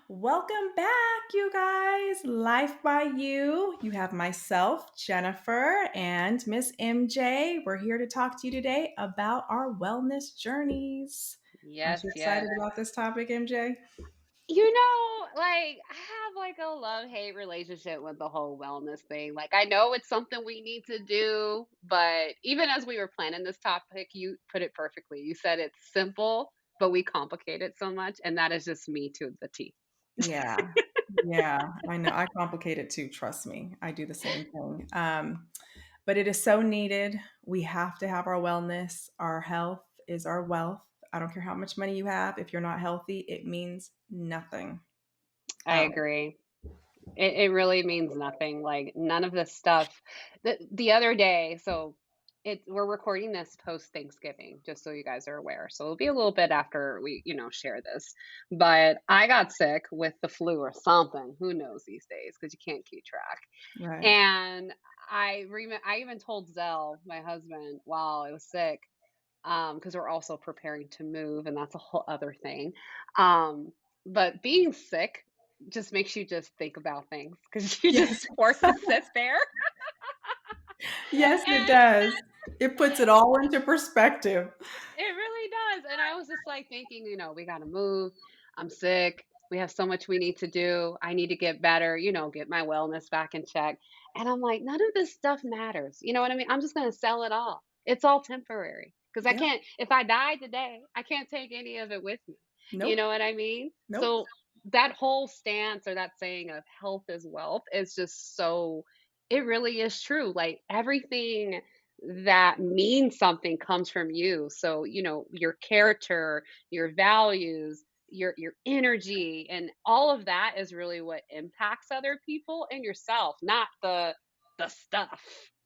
Welcome back, you guys. Life by You. You have myself, Jennifer, and Miss MJ. We're here to talk to you today about our wellness journeys. Aren't Yes, you yes. excited about this topic, MJ? I have a love-hate relationship with the whole wellness thing. Like, I know it's something we need to do, but even as we were planning this topic, you put it perfectly. You said it's simple, but we complicate it so much, and that is just me to the T. Yeah. Yeah, I know. I complicate it too. Trust me. I do the same thing. But it is so needed. We have to have our wellness. Our health is our wealth. I don't care how much money you have. If you're not healthy, it means nothing. I agree. It really means nothing. Like, none of this stuff. The other day, we're recording this post Thanksgiving, just so you guys are aware. So it'll be a little bit after we share this. But I got sick with the flu or something. Who knows these days? Because you can't keep track. Right. And I even told Zell, my husband, while I was sick, because we're also preparing to move, and that's a whole other thing. But being sick just makes you just think about things because you just Yes. forced to sit there. Yes, it And does. It puts it all into perspective. it really does. And I was just like thinking, we got to move. I'm sick. We have so much we need to do. I need to get better, get my wellness back in check. And I'm like, none of this stuff matters. You know what I mean? I'm just going to sell it all. It's all temporary because I Yep. can't, if I die today, I can't take any of it with me. You Nope. know what I mean? Nope. So that whole stance or that saying of health is wealth is just so, it really is true. Like everything that means something comes from you. So, your character, your values, your energy and all of that is really what impacts other people and yourself, not the stuff.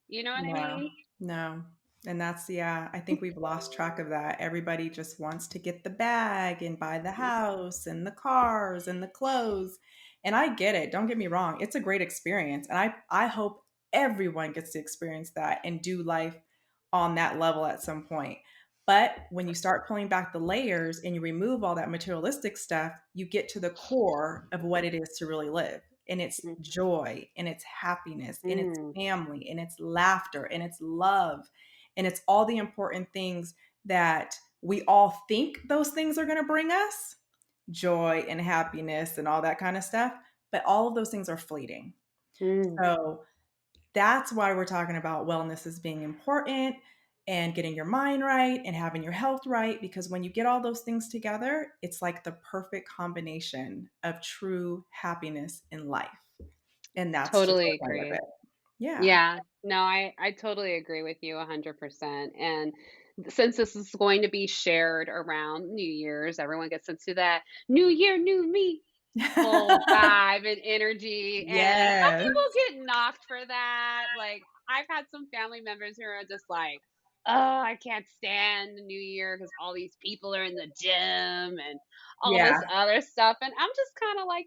You know what I No. mean? No. And that's, yeah, I think we've lost track of that. Everybody just wants to get the bag and buy the house and the cars and the clothes. And I get it. Don't get me wrong. It's a great experience. And I hope everyone gets to experience that and do life on that level at some point. But when you start pulling back the layers and you remove all that materialistic stuff, you get to the core of what it is to really live. And it's joy and it's happiness and it's Mm-hmm. family and it's laughter and it's love and it's all the important things that we all think those things are going to bring us joy and happiness and all that kind of stuff. But all of those things are fleeting. Mm. So that's why we're talking about wellness as being important and getting your mind right and having your health right. Because when you get all those things together, it's like the perfect combination of true happiness in life. And that's just the Totally point of agree. it. Yeah. Yeah, no, I totally agree with you 100%. And since this is going to be shared around New Year's, everyone gets into that new year, new me whole vibe and energy. And some Yes. people get knocked for that. Like, I've had some family members who are just like, oh, I can't stand the new year because all these people are in the gym and all Yeah. this other stuff. And I'm just kind of like,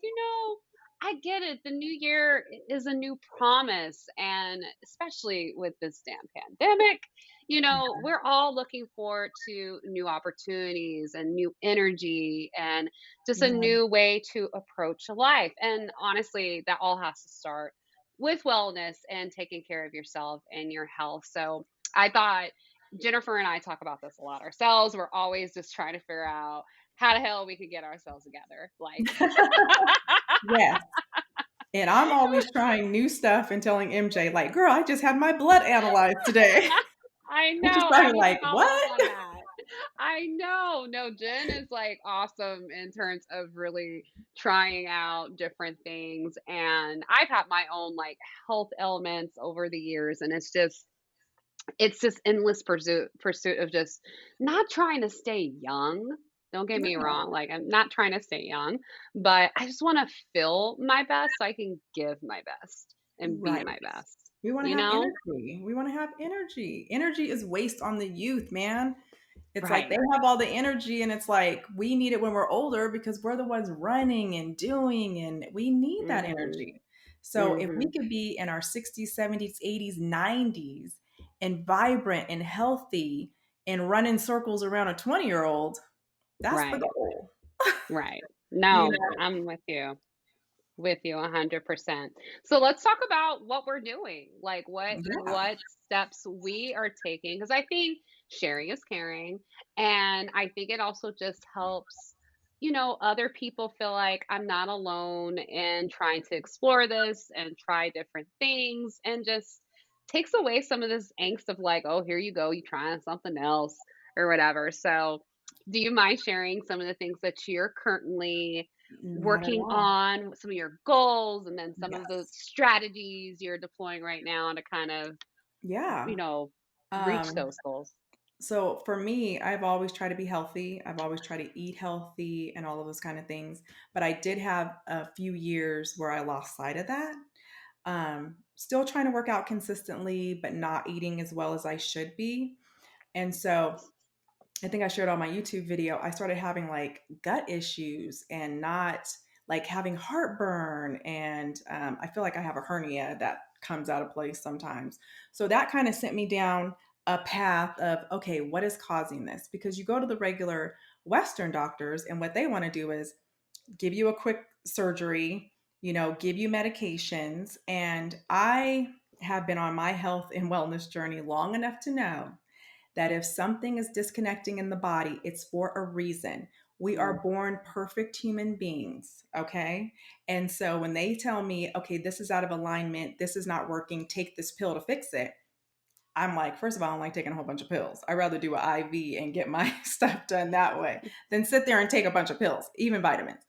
I get it. The new year is a new promise. And especially with this damn pandemic, we're all looking forward to new opportunities and new energy and just a Yeah. new way to approach life. And honestly, that all has to start with wellness and taking care of yourself and your health. So I thought Jennifer and I talk about this a lot ourselves. We're always just trying to figure out how the hell we could get ourselves together. Like, Yes. And I'm always trying new stuff and telling MJ, like, girl, I just had my blood analyzed today. I And she's know. I probably need to like, follow up what? on that. I know. No, Jen is like awesome in terms of really trying out different things. And I've had my own like health elements over the years. And it's just endless pursuit of just not trying to stay young. Don't get me No. wrong. Like I'm not trying to stay young, but I just want to feel my best so I can give my best and be Right. my best, We want to you have know? energy. We want to have energy. Energy is waste on the youth, man. It's like they Right. have all the energy, and it's like we need it when we're older because we're the ones running and doing, and we need that Mhm. energy. So if we Mhm. could be in our 60s, 70s, 80s, 90s and vibrant and healthy and run in circles around a 20-year-old, that's the Right. goal. Right. You No, know? I'm with you 100%. So let's talk about what we're doing. Like Yeah, what steps we are taking because I think sharing is caring and I think it also just helps other people feel like I'm not alone in trying to explore this and try different things and just takes away some of this angst of like, oh, here you go, you trying something else or whatever. So, do you mind sharing some of the things that you're currently not at working all. on some of your goals and then some of the Yes. strategies you're deploying right now to kind of, you Yeah. know, reach Um, those goals. so for me, I've always tried to be healthy. I've always tried to eat healthy and all of those kind of things. But I did have a few years where I lost sight of that. Still trying to work out consistently, but not eating as well as I should be. And so I think I shared on my YouTube video, I started having like gut issues and not like having heartburn. And I feel like I have a hernia that comes out of place sometimes. So that kind of sent me down a path of, okay, what is causing this? Because you go to the regular Western doctors, and what they want to do is give you a quick surgery, give you medications. And I have been on my health and wellness journey long enough to know that if something is disconnecting in the body, it's for a reason. We are Mm, born perfect human beings, okay? And so when they tell me, okay, this is out of alignment, this is not working, take this pill to fix it, I'm like, first of all, I don't like taking a whole bunch of pills. I'd rather do an IV and get my stuff done that way than sit there and take a bunch of pills, even vitamins.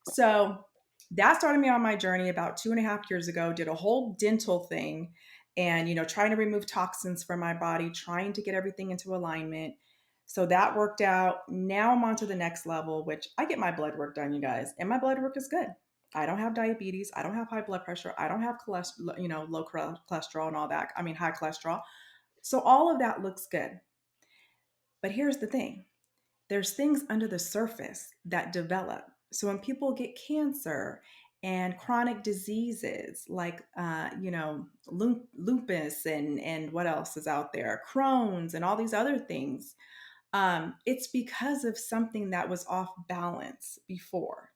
So that started me on my journey about 2.5 years ago. Did a whole dental thing and, trying to remove toxins from my body, trying to get everything into alignment. So that worked out. Now I'm on to the next level, which I get my blood work done, you guys, and my blood work is good. I don't have diabetes. I don't have high blood pressure. I don't have cholesterol, low cholesterol and all that. I mean, high cholesterol. So all of that looks good. But here's the thing, there's things under the surface that develop. So when people get cancer and chronic diseases like, lupus and what else is out there, Crohn's and all these other things, it's because of something that was off balance before.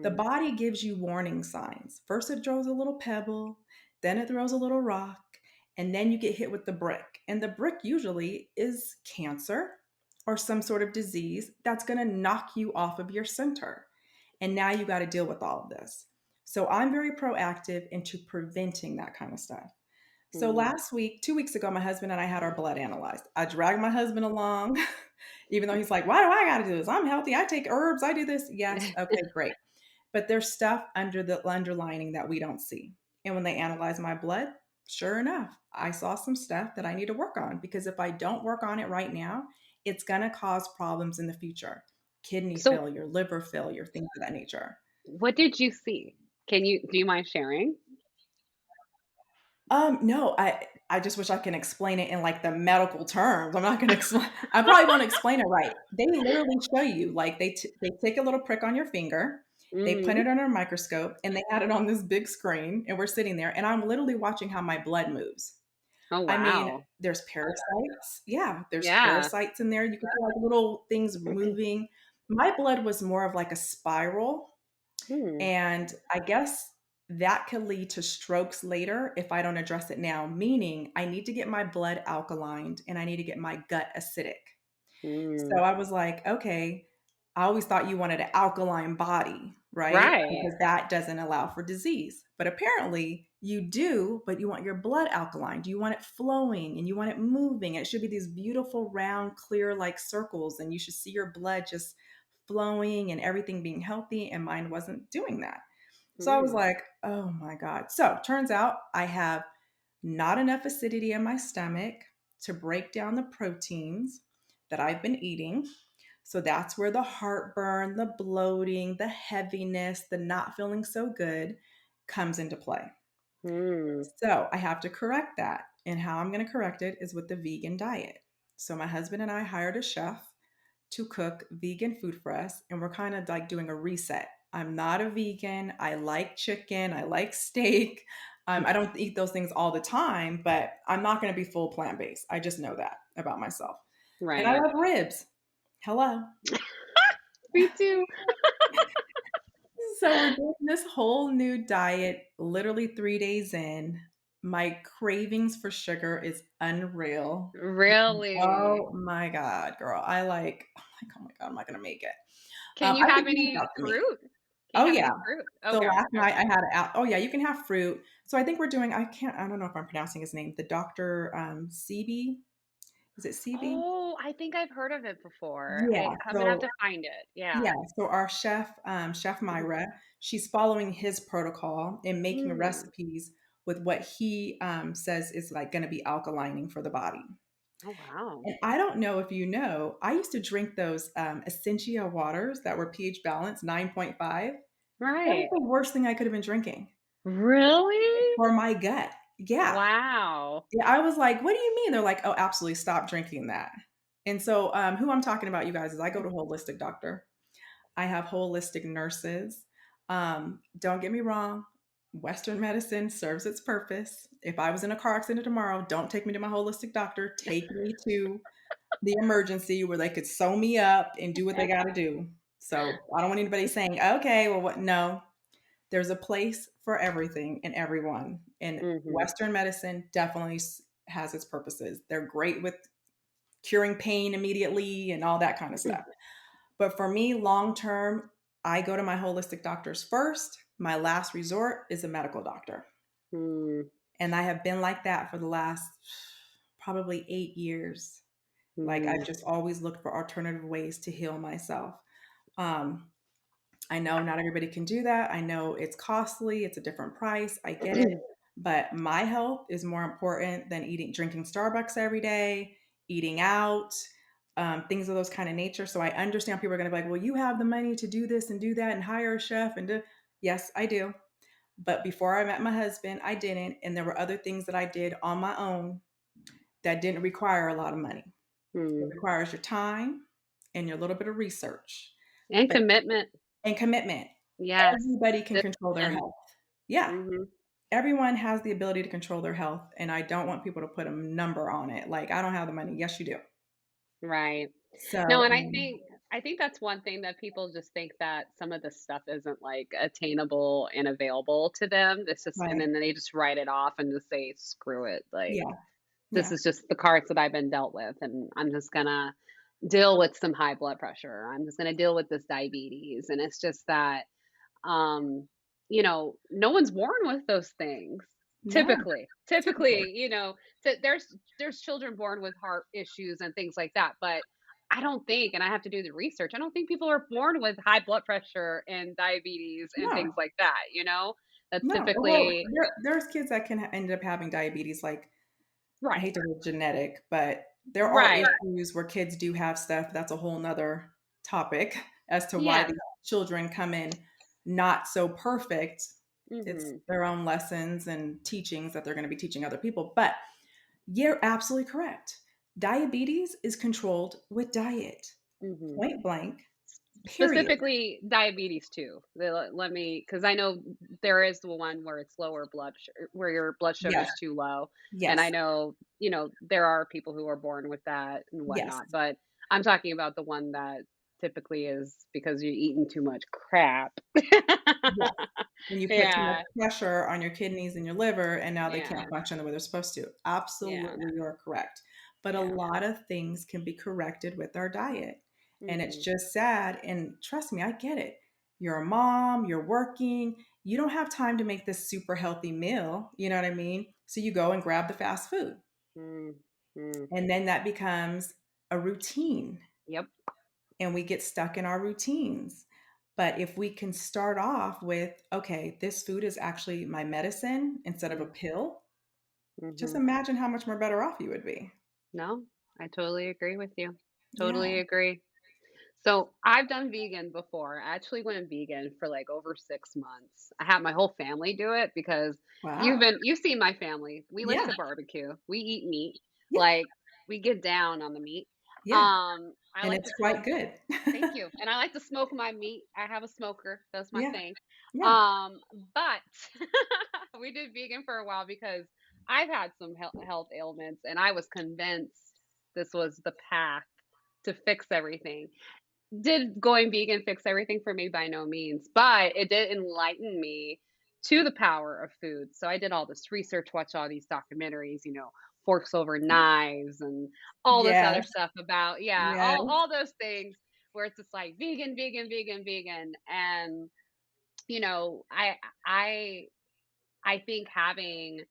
The mm, body gives you warning signs. First, it throws a little pebble, then it throws a little rock, and then you get hit with the brick. And the brick usually is cancer or some sort of disease that's going to knock you off of your center. And now you got to deal with all of this. So I'm very proactive into preventing that kind of stuff. So mm. last week, 2 weeks ago, my husband and I had our blood analyzed. I dragged my husband along, even though he's like, why do I got to do this? I'm healthy. I take herbs. I do this. Yes. Okay, great. But there's stuff under the underlining that we don't see. And when they analyze my blood, sure enough, I saw some stuff that I need to work on because if I don't work on it right now, it's going to cause problems in the future. Kidney So, failure, liver failure, things of that nature. what did you see? Do you mind sharing? No, I just wish I can explain it in like the medical terms. I'm not going to explain. I probably won't explain it right. They literally show you like they take a little prick on your finger, they put Mhm. it under a microscope, and they had it on this big screen, and we're sitting there, and I'm literally watching how my blood moves. Oh, I mean, wow. there's parasites. Yeah, there's Yeah. parasites in there. You can feel like little things moving. My blood was more of like a spiral, Hmm. and I guess that could lead to strokes later if I don't address it now, meaning I need to get my blood alkalined and I need to get my gut acidic. So Mm. I was like, okay, I always thought you wanted an alkaline body, right? Right. Because that doesn't allow for disease. But apparently you do, but you want your blood alkaline. Do you want it flowing and you want it moving? It should be these beautiful, round, clear, like circles, and you should see your blood just flowing and everything being healthy. And mine wasn't doing that. So I was Mm. like, oh my God. So turns out I have not enough acidity in my stomach to break down the proteins that I've been eating. So that's where the heartburn, the bloating, the heaviness, the not feeling so good comes into play. Mm. So I have to correct that. And how I'm going to correct it is with the vegan diet. So my husband and I hired a chef to cook vegan food for us, and we're kind of like doing a reset. I'm not a vegan. I like chicken. I like steak. I don't eat those things all the time, but I'm not going to be full plant based. I just know that about myself. And I Right. love ribs. Hello. Me too. So we're doing this whole new diet literally 3 days in. My cravings for sugar is unreal. Really? Oh my god, girl. I'm like, "Oh my god, I'm not gonna make it." Can you I have could do any without the meat. fruit? Can you Oh, have yeah. any fruit? So Okay, last night okay. I had a oh, yeah, you can have fruit. So I think we're doing I don't know if I'm pronouncing his name, the Doctor, Sebi? Is it Sebi? Oh, I think I've heard of it before. Yeah, I'm gonna have so to find it. yeah, Yeah. so our chef, Chef Mhm. Myra, she's following his protocol and making Mm. recipes with what he, says is, like, gonna be alkalining for the body. Oh, wow. And I don't know if you know, I used to drink those, Essentia waters that were pH balanced 9.5. That was Right. the worst thing I could have been drinking Really? for my gut. Yeah. Wow. Yeah, I was like, "What do you mean?" They're like, "Oh, absolutely stop drinking that." And so, who I'm talking about, you guys, is I go to a holistic doctor. I have holistic nurses. Don't get me wrong, Western medicine serves its purpose. If I was in a car accident tomorrow, don't take me to my holistic doctor. Take me to the emergency where they could sew me up and do what they got to do. So I don't want anybody saying, okay, well, what? No, there's a place for everything and everyone. And Mhm. Western medicine definitely has its purposes. They're great with curing pain immediately and all that kind of stuff. But for me, long term, I go to my holistic doctors first. My last resort is a medical doctor. Mm. And I have been like that for the last probably 8 years. Like I've Mm. just always looked for alternative ways to heal myself. Um, I know not everybody can do that. I know it's costly, it's a different price. I get it. But my health is more important than drinking Starbucks every day, eating out, things of those kind of nature. So I understand people are going to be like, well, you have the money to do this and do that and hire a chef and do. Yes, I do. But before I met my husband, I didn't. And there were other things that I did on my own that didn't require a lot of money. It Mm. requires your time and your little bit of research, And but commitment. and commitment. Yes. Everybody can control their Discipline. health. Yeah, Mhm. everyone has the ability to control their health, and I don't want people to put a number on it. Like, I don't have the money. Yes, you do. Right. So, No, and I think that's one thing that people just think that some of this stuff isn't, like, attainable and available to them. It's just and right, then they just write it off and just say, "Screw it." Like, yeah, this yeah, is just the cards that I've been dealt with, and I'm just gonna deal with some high blood pressure. I'm just gonna deal with this diabetes, and it's just that, um, no one's born with those things. no, Typically, typically, there's children born with heart issues and things like that, but I don't think, and I have to do the research, I don't think people are born with high blood pressure and diabetes and things no, like that, That's no. Well, typically there's kids that can end up having diabetes. Like, I right. hate the word genetic, but there are Right. issues where kids do have stuff. That's a whole nother topic as to why Yeah. these children come in not so perfect. It's Mhm. their own lessons and teachings that they're going to be teaching other people. But you're absolutely correct. Diabetes is controlled with diet, Mhm. point blank, period. Specifically diabetes too. Let me, because I know there is the one where it's lower where your blood sugar Yes, is too low, and I yes, know, there are people who are born with that and yes, whatnot, but I'm talking about the one that typically is because you're eating too much crap. yes. When you put too much Yeah, pressure on your kidneys and your liver, and now they yeah, can't function the way they're supposed to. yeah, Absolutely, you're correct. But a yeah. lot of things can be corrected with our diet. And it's Mhm, just sad. And trust me, I get it. You're a mom, you're working, you don't have time to make this super healthy meal. You know what I mean? So you go and grab the fast food. mm, mm. And then that becomes a routine, Yep. and we get stuck in our routines. But if we can start off with, okay, this food is actually my medicine instead of a Mm, pill, just mhm. imagine how much more better off you would be. No, I totally agree with you. Yeah. Totally agree. So I've done vegan before. I actually went vegan for like over 6 months. I had my whole family do it because Wow. you've seen my family. We like Yeah. to barbecue. We eat meat. Yeah. Like we get down on the meat. Yeah. I And like to it's smoke. quite good. Thank you. And I like to smoke my meat. I have a smoker. That's my Yeah. thing. Yeah. But we did vegan for a while because I've had some health ailments and I was convinced this was the path to fix everything. Did going vegan fix everything for me? By no means, but it did enlighten me to the power of food. So I did all this research, watch all these documentaries, Forks Over Knives and all this other Yes, stuff about, yeah, yes, all those things where it's just like vegan, vegan, vegan, vegan. And, you know, I I I think having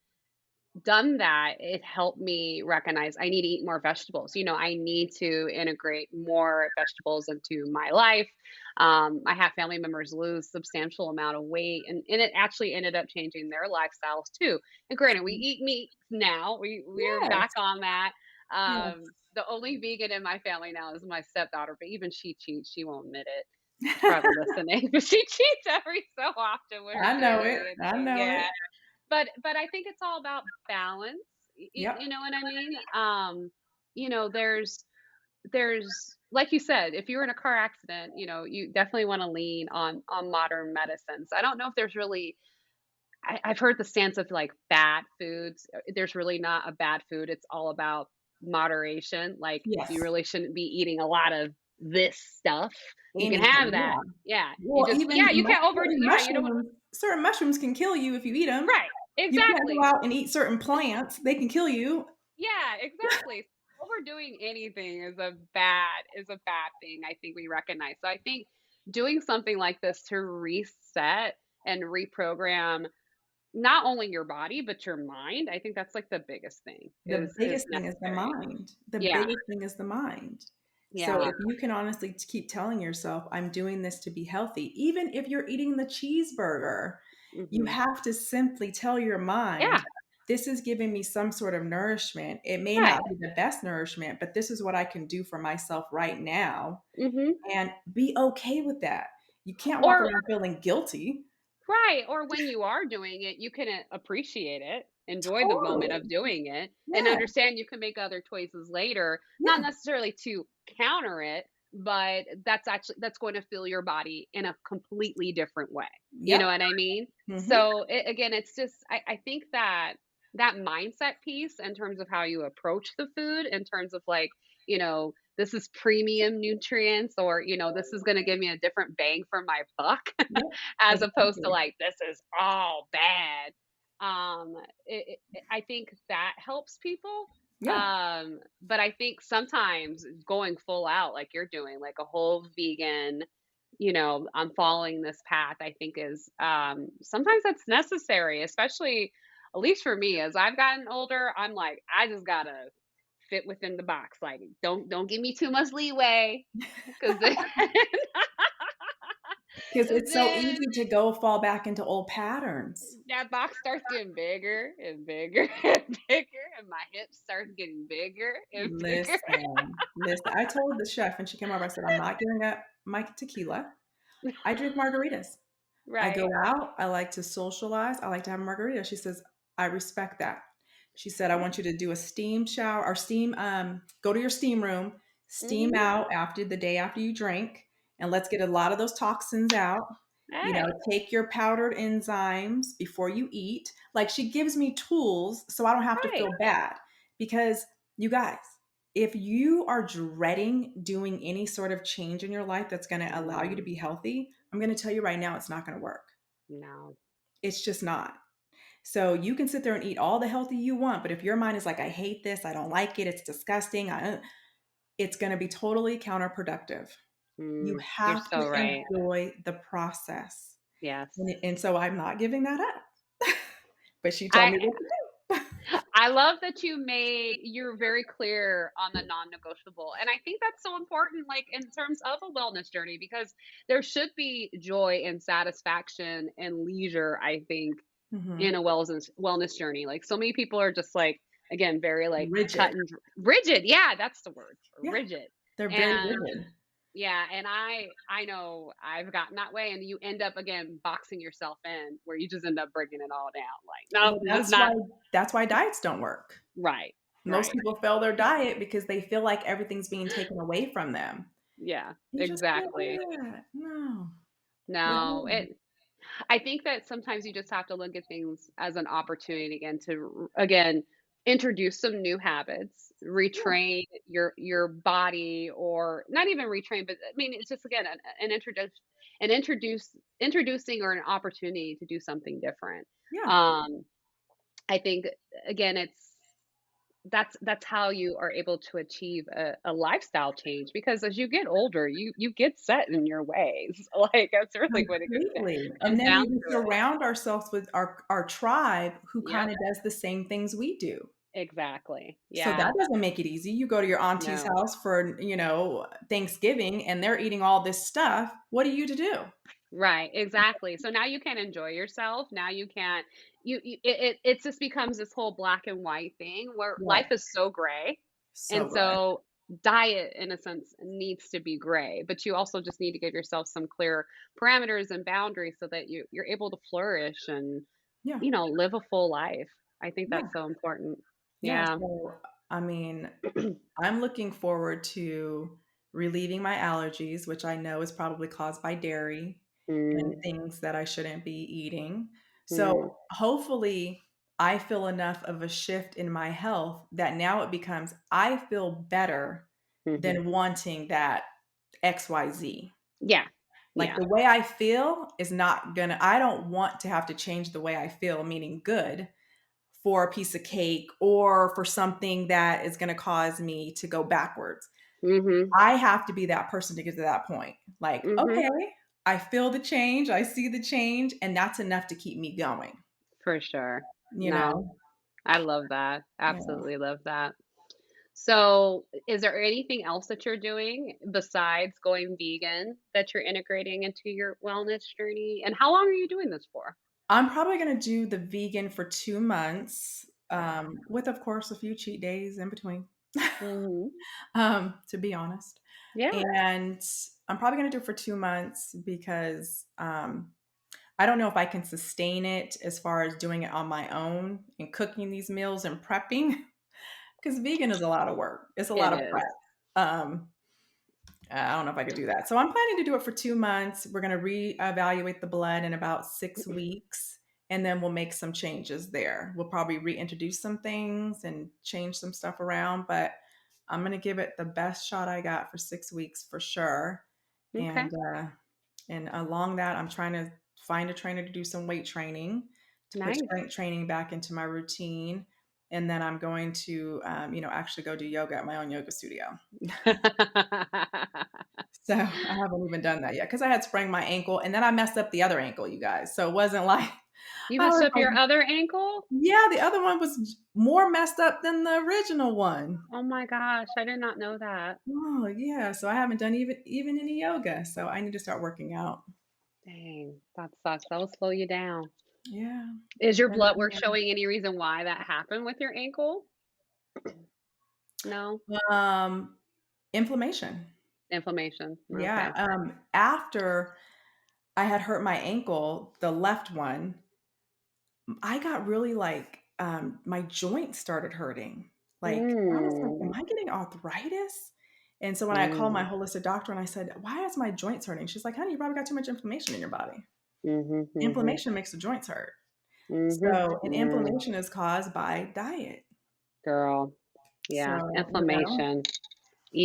done that, it helped me recognize I need to eat more vegetables. I need to integrate more vegetables into my life. I have family members lose substantial amount of weight, and it actually ended up changing their lifestyles too. And granted, we eat meat now. We're back yes, on that. yes. The only vegan in my family now is my stepdaughter, but even she cheats. She won't admit it. She's probably listening, but she cheats every so often with her I know it, dairy and I thing. know it. Yeah, but I think it's all about balance, you Yep, know what I mean? There's like you said, if you're in a car accident, you definitely wanna lean on modern medicines. I don't know if there's really I've heard the stance of, like, bad foods. There's really not a bad food, it's all about moderation, like, you yes. really shouldn't be eating a lot of this stuff. You can have Anything, that. yeah. Yeah, you Well, just even yeah, you can't you don't certain mushrooms can kill you if you eat them. right, You can't go exactly. out and eat certain plants, they can kill you. Yeah, exactly. Overdoing anything is a bad thing, I think we recognize. So I think doing something like this to reset and reprogram not only your body, but your mind, I think that's like the biggest thing The is biggest thing is the necessary. mind. The Yeah. biggest thing is the mind. So Yeah. if you can honestly keep telling yourself, "I'm doing this to be healthy," even if you're eating the cheeseburger, you Mhm. have to simply tell your mind, Yeah. "This is giving me some sort of nourishment. It may not Right. be the best nourishment, but this is what I can do for myself right now," Mhm. and be okay with that. You can't walk Or around feeling guilty. right, or when you are doing it, you can appreciate it, enjoy the moment Totally. of doing it, and Yeah. understand you can make other choices later, not Yeah. necessarily to counter it, but that's going to fill your body in a completely different way. You know Yep. what I mean? Mhm. So again, it's just I think that that mindset piece in terms of how you approach the food, in terms of like, this is premium nutrients, or this is going to give me a different bang for my buck. Yep. As opposed to Exactly. like, "This is all bad." I think that helps people, Yeah. but I think sometimes going full out like you're doing, like a whole vegan, I'm following this path, I think is, sometimes that's necessary, especially at least for me, as I've gotten older, I'm like, I just gotta fit within the box, like, don't give me too much leeway, 'cause then 'Cause 'cause it's so then easy to go fall back into old patterns. that box starts getting bigger and bigger and bigger, and my hips starts getting bigger and bigger. Listen, I told the chef when she came over, I said, "I'm not giving up my tequila. I drink margaritas. I go Right. out, I like to socialize, I like to have a margarita." She says, "I respect that." She said, "I want you to do a steam shower or go to your steam room, steam Mhm. out after the day after you drink, and let's get a lot of those toxins out. Right. Take your powdered enzymes before you eat." Like, she gives me tools so I don't have to Right. feel bad because you guys, if you are dreading doing any sort of change in your life that's gonna allow you to Mm, be healthy, I'm gonna tell you right now, it's not gonna work. no. It's just not. So you can sit there and eat all the healthy you want, but if your mind is like, "I hate this, I don't like it, it's disgusting," it's gonna be totally counterproductive. You You're have so to right. enjoy the process. Yes. And so I'm not giving that up. But she told I me what to do. I love that you're very clear on the non-negotiable. And I think that's so important, like in terms of a wellness journey, because there should be joy and satisfaction and leisure, I think, in Mhm. a wellness journey. Like so many people are just like, again, very like Rigid. rigid. Yeah, that's the word. Yeah, Rigid. they're very And rigid. yeah, and I know I've gotten that way, and you end up again boxing yourself in where you just end up breaking it all down. Like, nope, Well, this is not that's why diets don't work. right. Most Right. people fail their diet because they feel like everything's being taken away from them. Yeah, You just can't exactly. do that. No. No, No. I think that sometimes you just have to look at things as an opportunity again to again introduce some new habits, Yeah, retrain your body, or not even retrain, but I mean, it's just again an introducing or an opportunity to do something different. yeah, Um, I think again, that's how you are able to achieve a lifestyle change because as you get older, you get set in your ways. Like that's really what completely, and comes then down we to it. surround ourselves with our tribe who Yep, kinda does the same things we do. exactly. So Yeah. that doesn't make it easy. You go to your auntie's No. house for, Thanksgiving, and they're eating all this stuff. What are you to do? Right, exactly. So now you can't enjoy yourself. Now you can't it just becomes this whole black and white thing where life Right. is so gray. So And gray. so diet in a sense needs to be gray, but you also just need to give yourself some clear parameters and boundaries so that you're able to flourish and, Yeah. live a full life. I think Yeah. that's so important. Yeah, Yeah. so, I mean, I'm looking forward to relieving my allergies, which I know is probably caused by dairy and Mm, things that I shouldn't be eating. mm, So, hopefully, I feel enough of a shift in my health that now it becomes, I feel better mhm. than wanting that XYZ. Yeah. Like, Yeah. the way I feel is not gonna I don't want to have to change the way I feel, meaning good, for a piece of cake or for something that is gonna cause me to go backwards. Mhm. I have to be that person to get to that point. Like, Mhm. okay, I feel the change, I see the change, and that's enough to keep me going, For sure. you No, know? I love that. Yeah. Absolutely love that. So, is there anything else that you're doing besides going vegan that you're integrating into your wellness journey? And how long are you doing this for? I'm probably gonna do the vegan for 2 months, with, of course, a few cheat days in between, Mhm. to be honest. Yeah. And I'm probably gonna do it for 2 months because, I don't know if I can sustain it as far as doing it on my own and cooking these meals and prepping, because vegan is a lot of work. It's a It lot of is. prep. Um, I don't know if I could do that. So I'm planning to do it for 2 months. We're gonna reevaluate the blood in about 6 weeks, and then we'll make some changes there. We'll probably reintroduce some things and change some stuff around, but I'm gonna give it the best shot I got for 6 weeks for sure. Okay. And along that, I'm trying to find a trainer to do some weight training, to put Nice. strength training back into my routine. And then I'm going to, actually go do yoga at my own yoga studio. So I haven't even done that yet because I had sprained my ankle and then I messed up the other ankle, you guys. So it wasn't like You I messed was up like, your other ankle? yeah, the other one was more messed up than the original one. Oh my gosh, I did not know that. Oh yeah. So I haven't done even any yoga. So I need to start working out. Dang, that sucks. That'll slow you down. Yeah. Is your And blood work showing any reason why that happened with your ankle? No? Inflammation. Inflammation. Yeah, Okay. after I had hurt my ankle, the left one, I got really, like, my joints started hurting. Like, I was like, "Am Mm. I getting arthritis?" And so when I called my Mm. holistic doctor and I said, "Why is my joints hurting?" She's like, "Honey, you probably got too much inflammation in your body. Mhm, mhm, Inflammation makes the joints hurt." mhm. So and Mm. inflammation is caused by diet. Girl. So, Yeah, inflammation.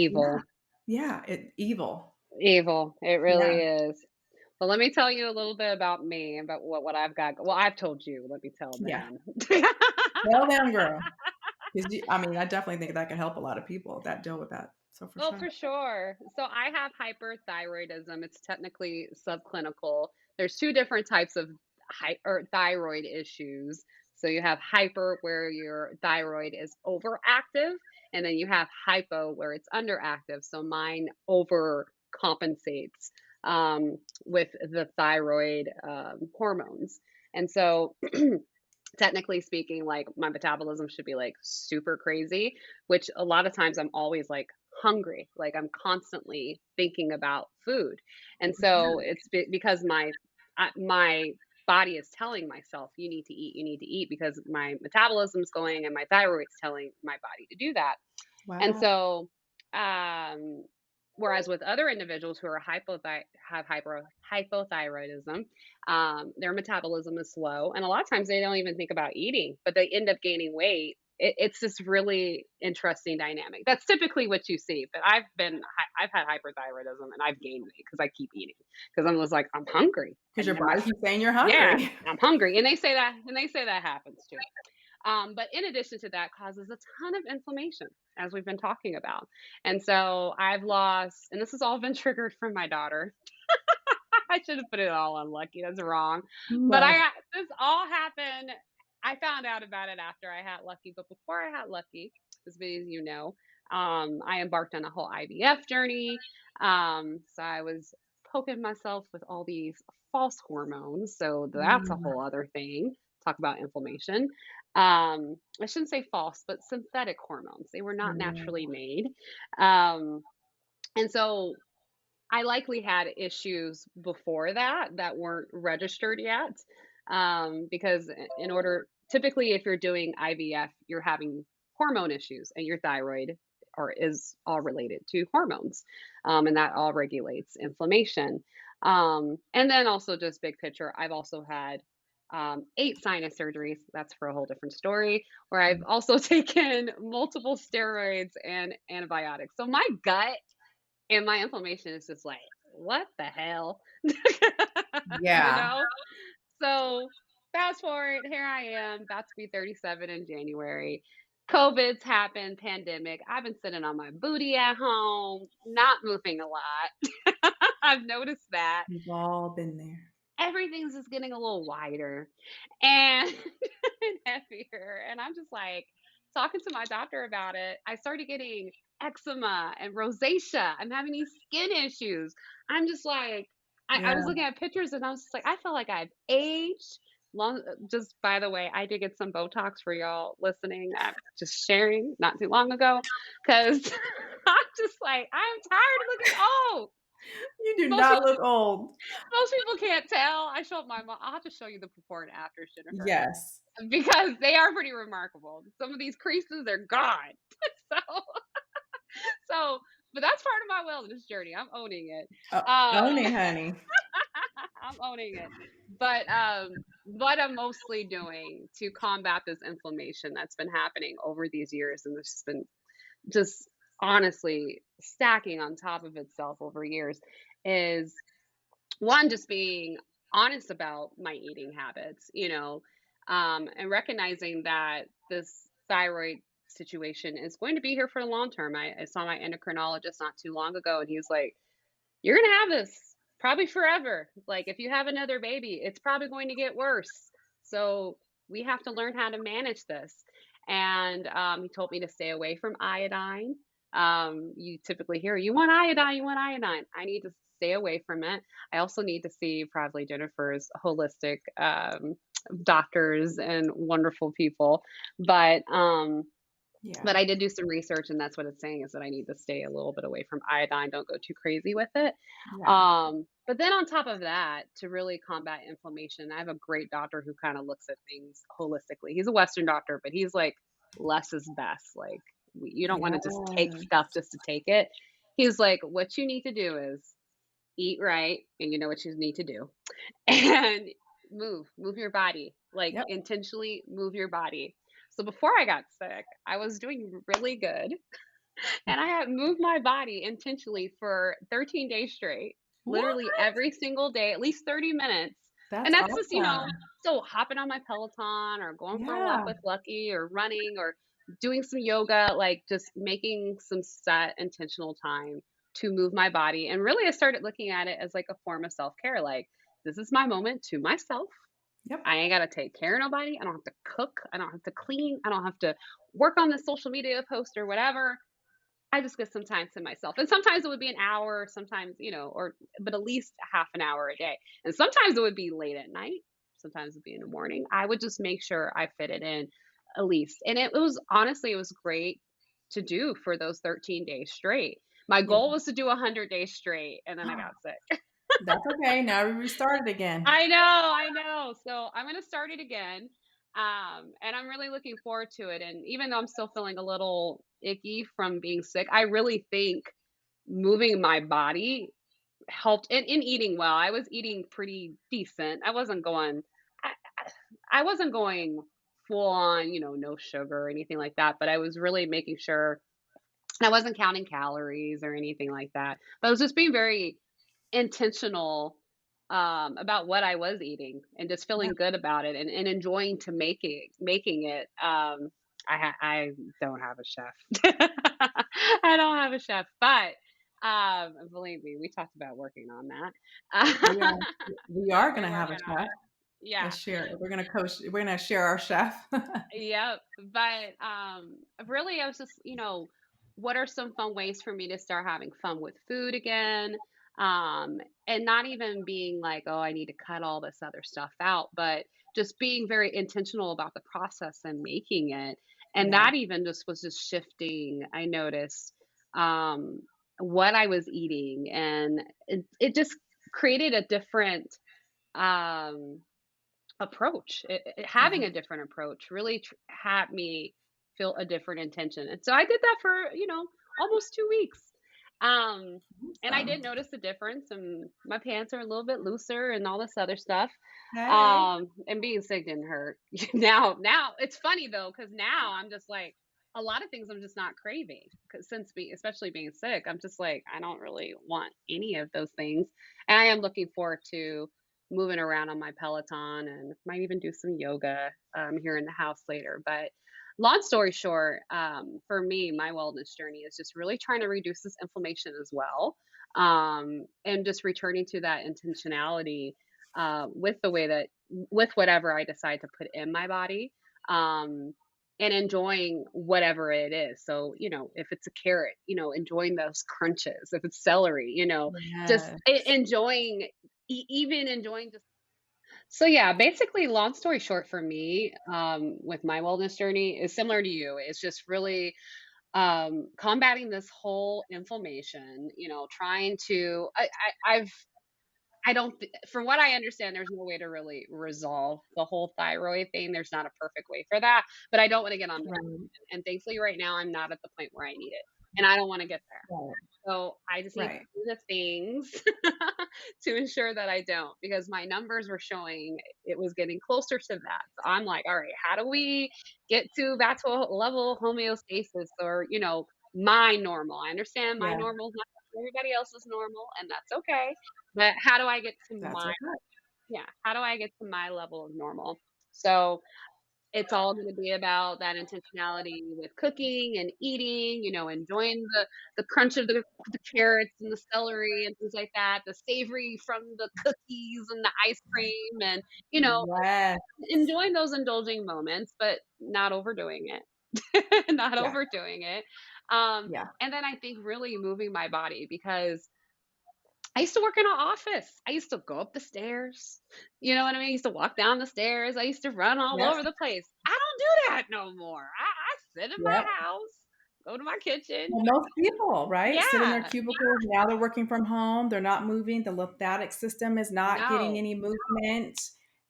yeah, Evil. yeah, evil. Evil. It Yeah, really is. Well, let me tell you a little bit about me, about what I've got. Well, I've told you. Let me tell yeah. them. Tell them, girl. 'Cause you I mean, I definitely think that could help a lot of people that deal with that, so for Well, sure. for sure. So I have hyperthyroidism. It's technically subclinical. There's two different types of or thyroid issues. So you have hyper, where your thyroid is overactive, and then you have hypo, where it's underactive. So mine overcompensates with the thyroid hormones. And so technically speaking, like my metabolism should be like super crazy, which a lot of times I'm always like hungry, like I'm constantly thinking about food. And so it's because my body is telling myself you need to eat because my metabolism's going and my thyroid's telling my body to do that. And Wow. so, um, whereas with other individuals who are have hypothyroidism, their metabolism is slow, and a lot of times they don't even think about eating, but they end up gaining weight it's this really interesting dynamic. That's typically what you see, but I've had hyperthyroidism and I've gained weight because I keep eating because I'm just like I'm hungry because your and I'm body keeps saying you're yeah, hungry. I'm hungry, and they say that happens too. But in addition to that, causes a ton of inflammation, as we've been talking about. And so I've lost, and this has all been triggered from my daughter. I should have put it all on Lucky. That's wrong. But No. this all happened. I found out about it after I had Lucky. But before I had Lucky, as many as you know, I embarked on a whole IVF journey. So I was poking myself with all these false hormones. So that's a Mm, whole other thing. Talk about inflammation. I shouldn't say false, but synthetic hormones. They were not naturally yeah. made. And so I likely had issues before that weren't registered yet. Because in order, typically, if you're doing IVF, you're having hormone issues, and your thyroid or is all related to hormones, and that all regulates inflammation. And then also, just big picture, I've also had 8 sinus surgeries. That's for a whole different story. Where I've also taken multiple steroids and antibiotics. So my gut and my inflammation is just like, "What the hell?" You Yeah. know? So, fast forward, here I am, about to be 37 in January. COVID's happened, pandemic. I've been sitting on my booty at home, not moving a lot. I've noticed that. We've all been there. Everything's just getting a little wider and and heavier, and I'm just, like, talking to my doctor about it. I started getting eczema and rosacea. I'm having these skin issues. I'm just like I was Yeah. looking at pictures and I was just like, "I feel like I've aged." Just by the way, I did get some Botox for y'all listening. I'm just sharing not too long ago, because 'cause I'm just like, "I'm tired of looking old." You do Most not look old. most people can't tell. I showed my mom. I'll have to show you the before and afters, Jennifer, Yes. because they are pretty remarkable. Some of these creases are gone. So, so, but that's part of my wellness journey. I'm owning it. Own Um, it, honey. I'm owning it. But what I'm mostly doing to combat this inflammation that's been happening over these years, and this has been just honestly stacking on top of itself over years, is one, just being honest about my eating habits, and recognizing that this thyroid situation is going to be here for the long term. I saw my endocrinologist not too long ago, and he was like, "You're going to have this probably forever. Like, if you have another baby, it's probably going to get worse. So, we have to learn how to manage this." And he told me to stay away from iodine. You typically hear, "You want iodine, you want iodine." I need to stay away from it. I also need to see probably Jennifer's holistic doctors and wonderful people. But Yeah. but I did do some research, and that's what it's saying, is that I need to stay a little bit away from iodine. Don't go too crazy with it. Yeah. But then on top of that, to really combat inflammation, I have a great doctor who kind of looks at things holistically. He's a Western doctor, but he's like, less is best. Like, you don't want to just take Yes. stuff just to take it. He's like, what you need to do is eat right, and you know what you need to do, and move your body, like Yep. intentionally move your body. So before I got sick, I was doing really good, and I had moved my body intentionally for 13 days straight, What? literally every single day, at least 30 minutes. And That's that's just, awesome. so hopping on my Peloton or going for a walk Yeah. with Lucky or running or doing some yoga, like just making some set intentional time to move my body. And really, I started looking at it as like a form of self care. Like, this is my moment to myself. Yep. I ain't got to take care of nobody. I don't have to cook. I don't have to clean. I don't have to work on the social media post or whatever. I just get some time to myself. And sometimes it would be an hour, sometimes, but at least half an hour a day. And sometimes it would be late at night. Sometimes it would be in the morning. I would just make sure I fit it in at least. And it was honestly, it was great to do for those 13 days straight. My Yeah. goal was to do 100 days straight, and then I got sick. That's okay. Now we restarted again. I know. So I'm gonna start it again. And I'm really looking forward to it. And even though I'm still feeling a little icky from being sick, I really think moving my body helped and eating well. I was eating pretty decent. I wasn't going full on, no sugar or anything like that, but I was really making sure and I wasn't counting calories or anything like that. But I was just being very intentional, about what I was eating and just Yeah. feeling good about it and enjoying to making it. I don't have a chef. I don't have a chef, but believe me, we talked about working on We that. are we are We're gonna have a working on chef. it. Yeah. Let's share it. We're gonna share our chef. Yep. But really, I was just, what are some fun ways for me to start having fun with food again? Um, and not even being like, oh, I need to cut all this other stuff out, but just being very intentional about the process and making it. And Yeah. that even just was just shifting. I noticed um, what I was eating, and it just created a different. Um, approach. Having Yeah. a different approach really had me feel a different intention. And so I did that for, almost 2 weeks. Um, and I Awesome. did notice the difference, and my pants are a little bit looser and all this other stuff. Hey. And being sick didn't hurt. Now it's funny though, because now I'm just like a lot of things I'm just not craving. Because especially being sick, I'm just like I don't really want any of those things. And I am looking forward to moving around on my Peloton and might even do some yoga here in the house later. But long story short, for me, my wellness journey is just really trying to reduce this inflammation as well, and just returning to that intentionality with the way that with whatever I decide to put in my body. And enjoying whatever it is. So, if it's a carrot, enjoying those crunches. If it's celery, just Yes. enjoying even enjoying just so yeah, basically long story short for me, with my wellness journey is similar to you. It's just really combating this whole inflammation, trying to I don't from what I understand, there's no way to really resolve the whole thyroid thing. There's not a perfect way for that, but I don't want to get on medication. Right. And thankfully right now I'm not at the point where I need it. And I don't want to get there. Right. So I just need to Right. do the things to ensure that I don't, because my numbers were showing it was getting closer to that. So I'm like, all right, how do we get to back to a level of homeostasis or, my normal? I understand my Yeah. normal is not everybody else's normal, and that's okay. But how do I get to That's my, okay. yeah, how do I get to my level of normal? So it's all gonna be about that intentionality with cooking and eating, enjoying the crunch of the carrots and the celery and things like that, the savory from the cookies and the ice cream and, Yes. enjoying those indulging moments, but not overdoing it. Not Yeah. overdoing it. Yeah. And then I think really moving my body because I used to work in an office. I used to go up the stairs. You know what I mean? I used to walk down the stairs. I used to run all Yep. over the place. I don't do that no more. I sit in my Yep. house, go to my kitchen. Well, most people, right, sit in their Yeah. cubicles. Now they're working from home. They're not moving. The lymphatic system is not getting No. any movement.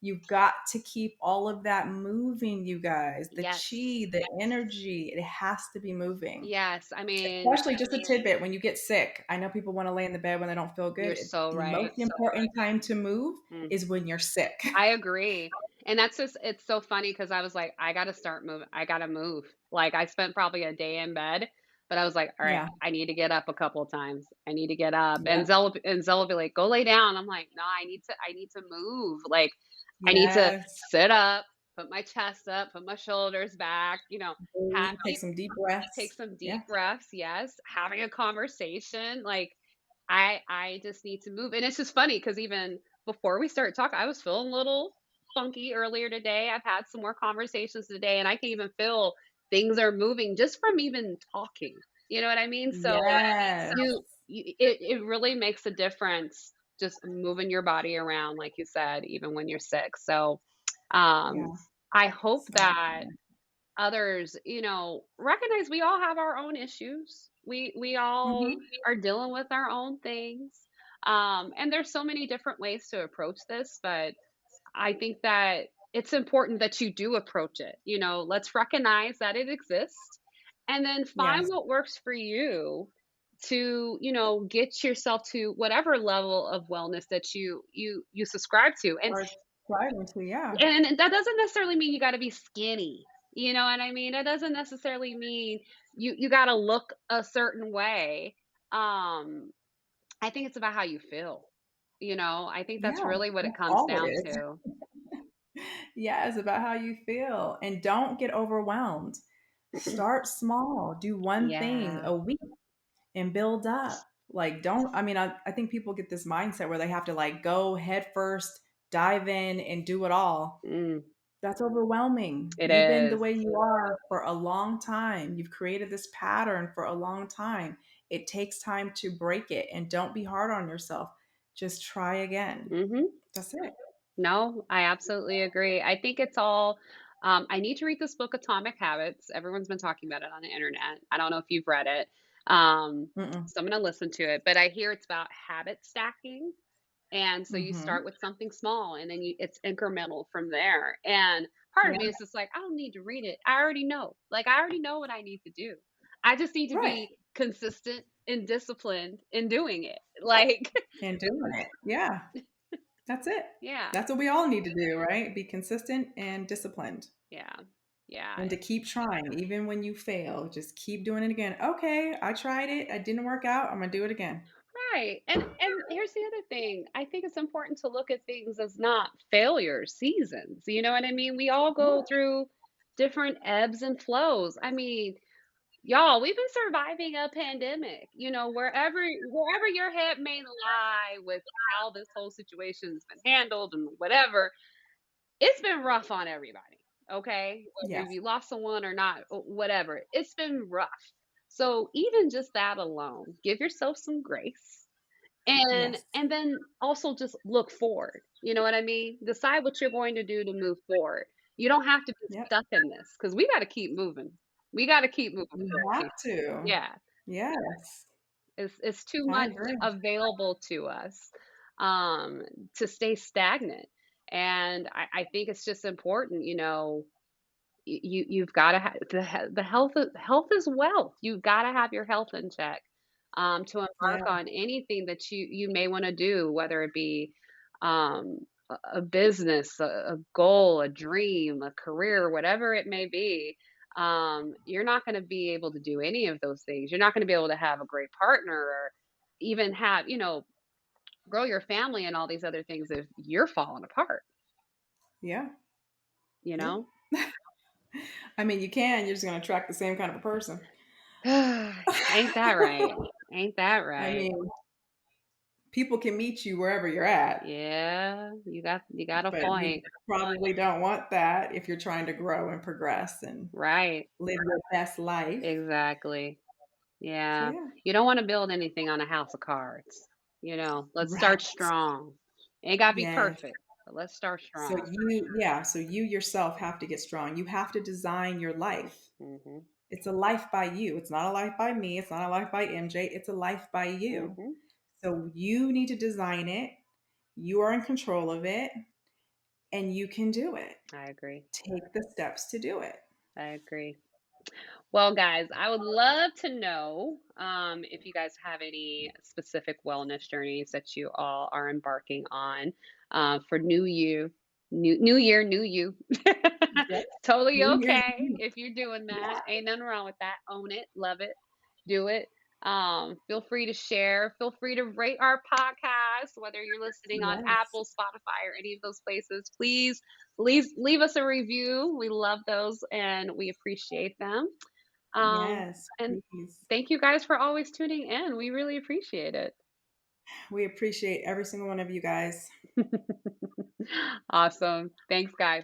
You've got to keep all of that moving, you guys. The Yes. chi, the energy, it has to be moving. Yes. I mean, Especially just a tidbit when you get sick. I know people want to lay in the bed when they don't feel good. you're so The right. most important time to move Mm. is when you're sick. I agree. And that's just it's so funny because I was like, I gotta start moving. I gotta move. Like I spent probably a day in bed, but I was like, all right, Yeah. I need to get up a couple of times. I need to get up. And Yep. Zella will be like, go lay down. I'm like, no, I need to move. Like I need to Yes. sit up, put my chest up, put my shoulders back, Breathe, have take some deep take breaths. some Yeah. deep breaths, yes, having a conversation, like, I just need to move, and it's just funny because even before we start talking, I was feeling a little funky earlier today. I've had some more conversations today, and I can even feel things are moving just from even talking, you know what I mean? So, Yes. it really makes a difference just moving your body around, like you said, even when you're sick, so, um, Yeah. I hope So that others, recognize we all have our own issues. We all mhm. are dealing with our own things. And there's so many different ways to approach this, but I think that it's important that you do approach it. Let's recognize that it exists and then find Yes. what works for you to, get yourself to whatever level of wellness that you subscribe to. And Or Striving to, yeah. And that doesn't necessarily mean you gotta be skinny, you know what I mean? That doesn't necessarily mean you gotta look a certain way. Um, I think it's about how you feel, you know? I think that's Yeah, really what it that's comes all it down is. to. Yeah, it's about how you feel, and don't get overwhelmed. Start small, do one thing Yeah. a week and build up. Like, don't I mean, I think people get this mindset where they have to, like, go head first, dive in, and do it all. Mm, That's overwhelming. it You've been the is. way you are for a long time. You've created this pattern for a long time. It takes time to break it, and don't be hard on yourself. Just try again. Mhm. That's it. No, I absolutely agree. I think it's all I need to read this book, Atomic Habits. Everyone's been talking about it on the internet. I don't know if you've read it. Mm-mm. So I'm gonna listen to it, but I hear it's about habit stacking. And so you start Mhm. with something small and then it's incremental from there. And part of Yeah. me is just like, I don't need to read it. I already know. Like, I already know what I need to do. I just need to Right. be consistent and disciplined in doing it. Like, And doing it. Yeah. That's it. yeah, That's what we all need to do, right? Be consistent and disciplined. yeah, yeah. And to keep trying, even when you fail, just keep doing it again. Okay, I tried it. It didn't work out. I'm gonna do it again. Right. And here's the other thing. I think it's important to look at things as not failure seasons. You know what I mean? We all go Yeah. through different ebbs and flows. I mean, y'all, we've been surviving a pandemic, you know, wherever your head may lie with how this whole situation's been handled and whatever, it's been rough on everybody, okay? Whether Yes. you lost someone or not, whatever, it's been rough. So even just that alone, give yourself some grace Yes. and then also just look forward. You know what I mean? Decide what you're going to do to move forward. You don't have to be Yep. stuck in this because we got to keep moving. We got to keep moving You forward, have people. to. Yeah, Yes. it's too I much agree. available to us um, to stay stagnant. And I think it's just important, you know, you've got to have the health is wealth. You've got to have your health in check to Yeah. embark on anything that you may want to do, whether it be a business, a goal, a dream, a career, whatever it may be. You're not going to be able to do any of those things. You're not going to be able to have a great partner or even have, you know, grow your family and all these other things if you're falling apart, Yeah. you Yeah. know? I mean, you can. You're just gonna attract the same kind of a person. Ain't that right? Ain't that I right? mean, people can meet you wherever you're at, Yeah, you got a but you point. probably don't want that if you're trying to grow and progress and Right. live your best life. Exactly. So Yeah. yeah. You don't wanna build anything on a house of cards. You know, let's start Right. strong. Ain't gotta be Yes. perfect, but let's start So strong. you yourself have to get strong. You have to design your life. Mhm. It's a life by you. It's not a life by me. It's not a life by MJ. It's a life by you. Mhm. So you need to design it. You are in control of it and you can do it. I agree. Take the steps to do it. I agree. Well, guys, I would love to know if you guys have any specific wellness journeys that you all are embarking on for New Year, New Year, New You. Yep. It's totally New year, okay new you. if you're doing that. Yeah. Ain't nothing wrong with that. Own it, love it, do it. Feel free to share. Feel free to rate our podcast, whether you're listening on Yes. Apple, Spotify, or any of those places. Please leave us a review. We love those and we appreciate them. Yes, And please. thank you guys for always tuning in. We really appreciate it. We appreciate every single one of you guys. Awesome. Thanks, guys.